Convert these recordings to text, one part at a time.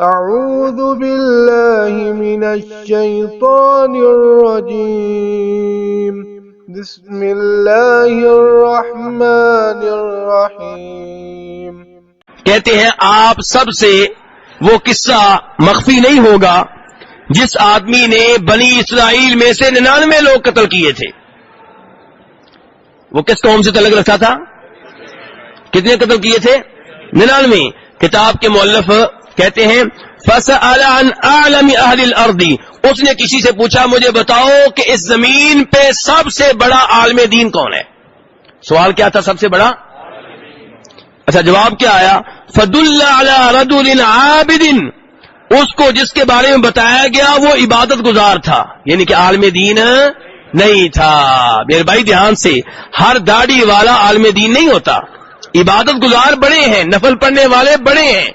اعوذ باللہ من الشیطان الرجیم بسم اللہ الرحمن الرحیم۔ کہتے ہیں آپ سب سے وہ قصہ مخفی نہیں ہوگا جس آدمی نے بنی اسرائیل میں سے 99 لوگ قتل کیے تھے۔ وہ کس قوم سے تعلق رکھتا تھا؟ کتنے قتل کیے تھے؟ 99۔ کتاب کے مؤلف کہتے ہیں فَسَأَلَ عَنْ أَعْلَمِ أَهْلِ الْأَرْضِ، اس نے کسی سے پوچھا مجھے بتاؤ کہ اس زمین پہ سب سے بڑا عالم دین کون ہے؟ سوال کیا تھا؟ سب سے بڑا؟ اچھا جواب کیا آیا؟ فَدُلَّ عَلَى رَجُلٍ عَابِدٍ، اس کو جس کے بارے میں بتایا گیا وہ عبادت گزار تھا، یعنی کہ عالم دین نہیں تھا۔ میرے بھائی دھیان سے، ہر داڑھی والا عالم دین نہیں ہوتا۔ عبادت گزار بڑے ہیں، نفل پڑھنے والے بڑے ہیں،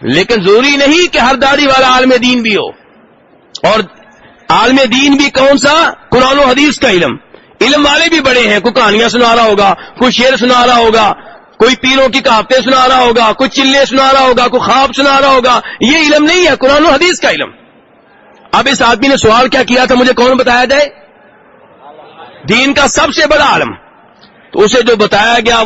لیکن ضروری نہیں کہ ہر داڑھی والا عالم دین بھی ہو۔ اور عالم دین بھی کون سا؟ قرآن و حدیث کا علم والے بھی بڑے ہیں، کوئی کہانیاں سنا رہا ہوگا، کوئی شعر سنا رہا ہوگا، کوئی پیروں کی کہاوتیں سنا رہا ہوگا، کوئی چلے سنا رہا ہوگا، کوئی خواب سنا رہا ہوگا، یہ علم نہیں ہے، قرآن و حدیث کا علم۔ اب اس آدمی نے سوال کیا کیا تھا؟ مجھے کون بتایا جائے؟ دین کا سب سے بڑا عالم۔ تو اسے جو بتایا گیا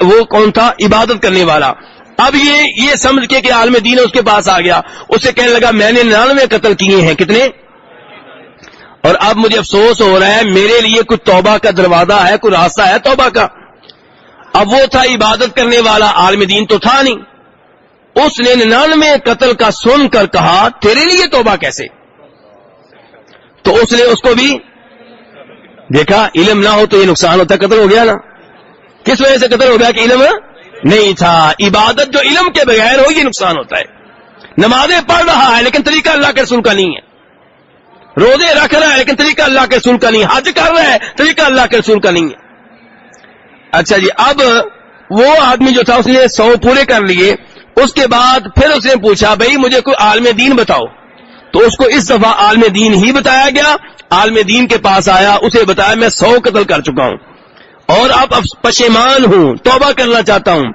وہ کون تھا؟ عبادت کرنے والا۔ اب یہ سمجھ کے کہ عالم دین اس کے پاس آ گیا، اسے کہنے لگا میں نے 99 قتل کیے ہیں۔ کتنے؟ اور اب مجھے افسوس ہو رہا ہے، میرے لیے کوئی توبہ کا دروازہ ہے، کوئی راستہ ہے توبہ کا؟ اب وہ تھا عبادت کرنے والا، عالم دین تو تھا نہیں۔ اس نے 99 قتل کا سن کر کہا تیرے لیے توبہ کیسے؟ تو اس نے اس کو بھی دیکھا، علم نہ ہو تو یہ نقصان ہوتا، قتل ہو گیا نا۔ کس وجہ سے قتل ہو گیا؟ کہ علم نہیں تھا۔ عبادت جو علم کے بغیر ہو یہ نقصان ہوتا ہے۔ نمازیں پڑھ رہا ہے لیکن طریقہ اللہ کے رسول کا نہیں ہے، روزے رکھ رہا ہے لیکن طریقہ اللہ کے رسول کا نہیں ہے، حج کر رہا ہے طریقہ اللہ کے رسول کا نہیں ہے۔ اچھا جی، اب وہ آدمی جو تھا اس نے 100 پورے کر لیے، اس کے بعد پھر اس نے پوچھا بھائی مجھے کوئی عالم دین بتاؤ، تو اس کو اس دفعہ عالم دین ہی بتایا گیا۔ عالم دین کے پاس آیا، اسے بتایا میں 100 قتل کر چکا ہوں اور اب پشیمان ہوں، توبہ کرنا چاہتا ہوں۔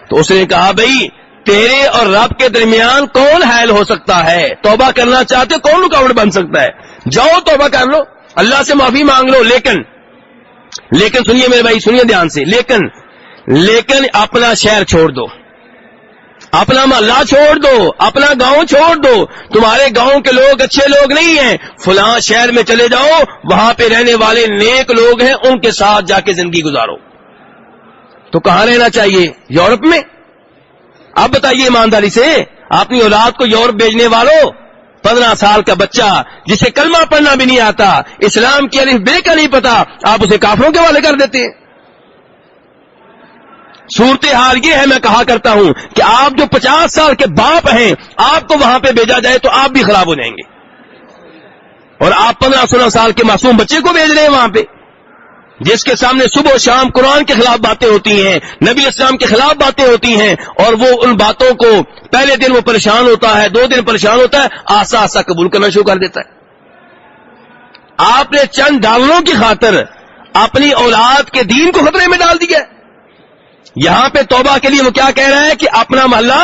تو اس نے کہا بھائی تیرے اور رب کے درمیان کون حائل ہو سکتا ہے؟ توبہ کرنا چاہتے کون رکاوٹ بن سکتا ہے؟ جاؤ توبہ کر لو، اللہ سے معافی مانگ لو، لیکن سنیے میرے بھائی، سنیے دھیان سے، لیکن اپنا شہر چھوڑ دو، اپنا محلہ چھوڑ دو، اپنا گاؤں چھوڑ دو، تمہارے گاؤں کے لوگ اچھے لوگ نہیں ہیں، فلاں شہر میں چلے جاؤ، وہاں پہ رہنے والے نیک لوگ ہیں، ان کے ساتھ جا کے زندگی گزارو۔ تو کہاں رہنا چاہیے؟ یورپ میں؟ اب بتائیے ایمانداری سے، اپنی اولاد کو یورپ بھیجنے والوں، 15 سال کا بچہ جسے کلمہ پڑھنا بھی نہیں آتا، اسلام کی الف بے کا نہیں پتا، آپ اسے کافروں کے حوالے کر دیتے ہیں۔ صورتحال یہ ہے، میں کہا کرتا ہوں کہ آپ جو 50 سال کے باپ ہیں، آپ کو وہاں پہ بھیجا جائے تو آپ بھی خراب ہو جائیں گے، اور آپ 15-16 سال کے معصوم بچے کو بھیج رہے ہیں وہاں پہ، جس کے سامنے صبح و شام قرآن کے خلاف باتیں ہوتی ہیں، نبی اسلام کے خلاف باتیں ہوتی ہیں، اور وہ ان باتوں کو پہلے دن وہ پریشان ہوتا ہے، 2 دن پریشان ہوتا ہے، آہستہ آہستہ قبول کرنا شروع کر دیتا ہے۔ آپ نے چند ڈالروں کی خاطر اپنی اولاد کے دین کو خطرے میں ڈال دیا ہے۔ یہاں پہ توبہ کے لیے وہ کیا کہہ رہا ہے کہ اپنا محلہ،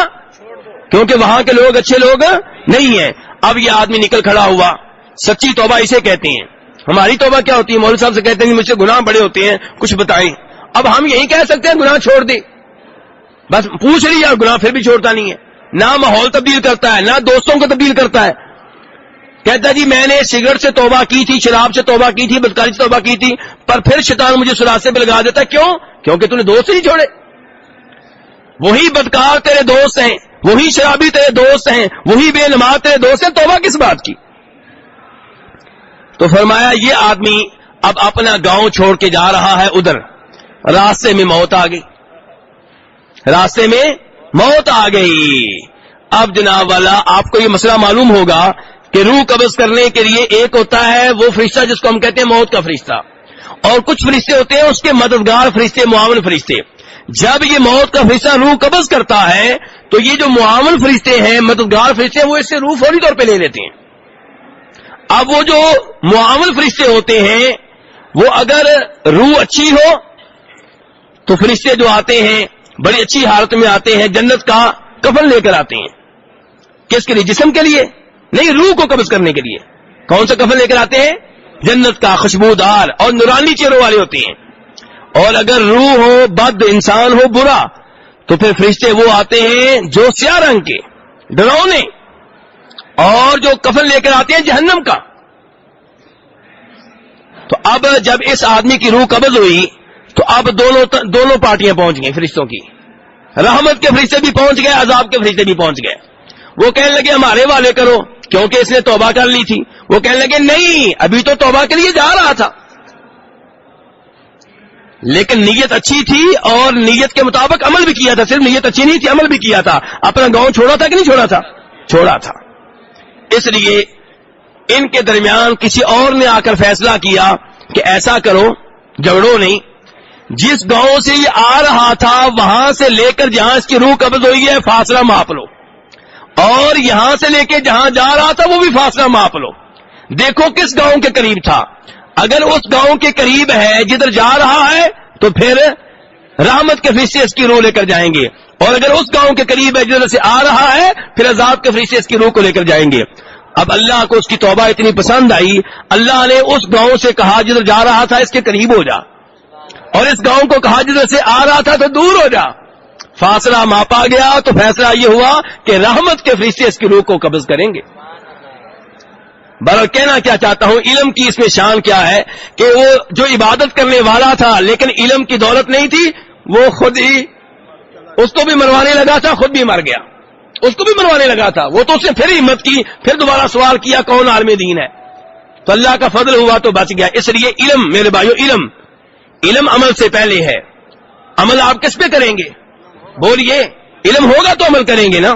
کیونکہ وہاں کے لوگ اچھے لوگ نہیں ہیں۔ اب یہ آدمی نکل کھڑا ہوا، سچی توبہ اسے کہتے ہیں۔ ہماری توبہ کیا ہوتی ہے؟ مولوی صاحب سے کہتے ہیں مجھ سے گناہ بڑے ہوتے ہیں، کچھ بتائیں۔ اب ہم یہی کہہ سکتے ہیں گناہ چھوڑ دے، بس پوچھ لیا، گناہ پھر بھی چھوڑتا نہیں ہے، نہ ماحول تبدیل کرتا ہے، نہ دوستوں کو تبدیل کرتا ہے۔ کہتا جی میں نے سگریٹ سے توبہ کی تھی، شراب سے توبہ کی تھی، بدکاری سے توبہ کی تھی، پر پھر شیطان مجھے سراسے پہ لگا دیتا ہے۔ کیوں؟ کیونکہ تو نے دوست نہیں چھوڑے۔ وہی بدکار تیرے دوست ہیں، وہی شرابی تیرے دوست ہیں، وہی بے نماز تیرے دوست ہیں، توبہ کس بات کی؟ تو فرمایا یہ آدمی اب اپنا گاؤں چھوڑ کے جا رہا ہے ادھر، راستے میں موت آ گئی، راستے میں موت آ گئی۔ اب جناب والا آپ کو یہ مسئلہ معلوم ہوگا کہ روح قبض کرنے کے لیے ایک ہوتا ہے وہ فرشتہ جس کو ہم کہتے ہیں موت کا فرشتہ، اور کچھ فرشتے ہوتے ہیں اس کے مددگار فرشتے، معاون فرشتے۔ جب یہ موت کا فرشتہ روح قبض کرتا ہے تو یہ جو معاون فرشتے ہیں، مددگار فرشتے، وہ اس سے روح فوری طور پہ لے لیتے ہیں۔ اب وہ جو معاون فرشتے ہوتے ہیں وہ اگر روح اچھی ہو تو فرشتے جو آتے ہیں بڑی اچھی حالت میں آتے ہیں، جنت کا کفن لے کر آتے ہیں، کس کے لیے؟ جسم کے لیے نہیں، روح کو قبض کرنے کے لیے. کون سا کفن لے کر آتے ہیں؟ جنت کا، خوشبودار اور نورانی چہروں والے ہوتے ہیں. اور اگر روح ہو بد، انسان ہو برا، تو پھر فرشتے وہ آتے ہیں جو سیاہ رنگ کے ڈراؤنے، اور جو کفن لے کر آتے ہیں جہنم کا. تو اب جب اس آدمی کی روح قبض ہوئی تو اب دونوں پارٹیاں پہنچ گئیں فرشتوں کی. رحمت کے فرشتے بھی پہنچ گئے، عذاب کے فرشتے بھی پہنچ گئے. وہ کہنے لگے ہمارے والے کرو، کیونکہ اس نے توبہ کر لی تھی. وہ کہنے لگے نہیں، ابھی تو توبہ کے لیے جا رہا تھا، لیکن نیت اچھی تھی اور نیت کے مطابق عمل بھی کیا تھا. صرف نیت اچھی نہیں تھی، عمل بھی کیا تھا. اپنا گاؤں چھوڑا تھا کہ نہیں چھوڑا تھا؟ چھوڑا تھا. اس لیے ان کے درمیان کسی اور نے آ کر فیصلہ کیا کہ ایسا کرو، جھگڑو نہیں، جس گاؤں سے یہ آ رہا تھا وہاں سے لے کر جہاں اس کی روح قبض ہوئی ہے فاصلہ ماپ لو، اور یہاں سے لے کے جہاں جا رہا تھا وہ بھی فاصلہ ماپ لو. دیکھو کس گاؤں کے قریب تھا. اگر اس گاؤں کے قریب ہے جدھر جا رہا ہے تو پھر رحمت کے فرشتے اس کی روح لے کر جائیں گے، اور اگر اس گاؤں کے قریب ہے جدھر سے آ رہا ہے پھر عذاب کے فرشتے اس کی روح کو لے کر جائیں گے. اب اللہ کو اس کی توبہ اتنی پسند آئی، اللہ نے اس گاؤں سے کہا جدھر جا رہا تھا اس کے قریب ہو جا، اور اس گاؤں کو کہا جدھر سے آ رہا تھا تو دور ہو جا. فاصلہ ماپا گیا تو فیصلہ یہ ہوا کہ رحمت کے فرشتے اس کی روح کو قبض کریں گے. بہرحال کہنا کیا چاہتا ہوں، علم کی اس میں شان کیا ہے کہ وہ جو عبادت کرنے والا تھا لیکن علم کی دولت نہیں تھی، وہ خود ہی اس کو بھی مروانے لگا تھا، خود بھی مر گیا. اس کو بھی مروانے لگا تھا، وہ تو اس نے پھر ہمت کی، پھر دوبارہ سوال کیا کون عالم دین ہے، تو اللہ کا فضل ہوا تو بچ گیا. اس لیے علم میرے بھائیو، علم عمل سے پہلے ہے. عمل آپ کس پہ کریں گے؟ بولیے. علم ہوگا تو عمل کریں گے نا.